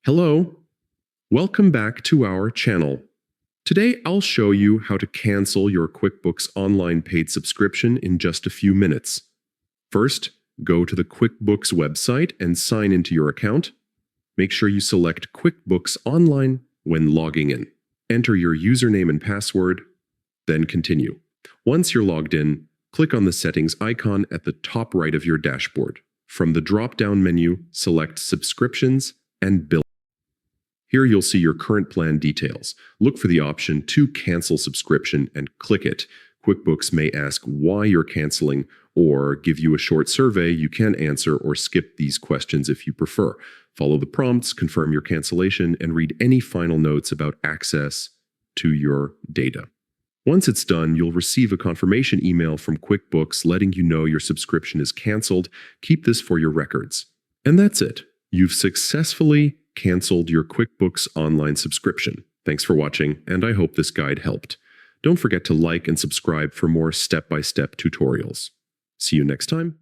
Hello, welcome back to our channel. Today I'll show you how to cancel your QuickBooks Online paid subscription in just a few minutes. First, go to the QuickBooks website and sign into your account. Make sure you select QuickBooks Online when logging in. Enter your username and password, then continue. Once you're logged in, click on the settings icon at the top right of your dashboard. From the drop-down menu, select Subscriptions and Bill. Here you'll see your current plan details. Look for the option to cancel subscription and click it. QuickBooks may ask why you're canceling or give you a short survey. You can answer or skip these questions if you prefer. Follow the prompts, confirm your cancellation, and read any final notes about access to your data. Once it's done, you'll receive a confirmation email from QuickBooks letting you know your subscription is canceled. Keep this for your records. And that's it. You've successfully canceled your QuickBooks Online subscription. Thanks for watching, and I hope this guide helped. Don't forget to like and subscribe for more step-by-step tutorials. See you next time.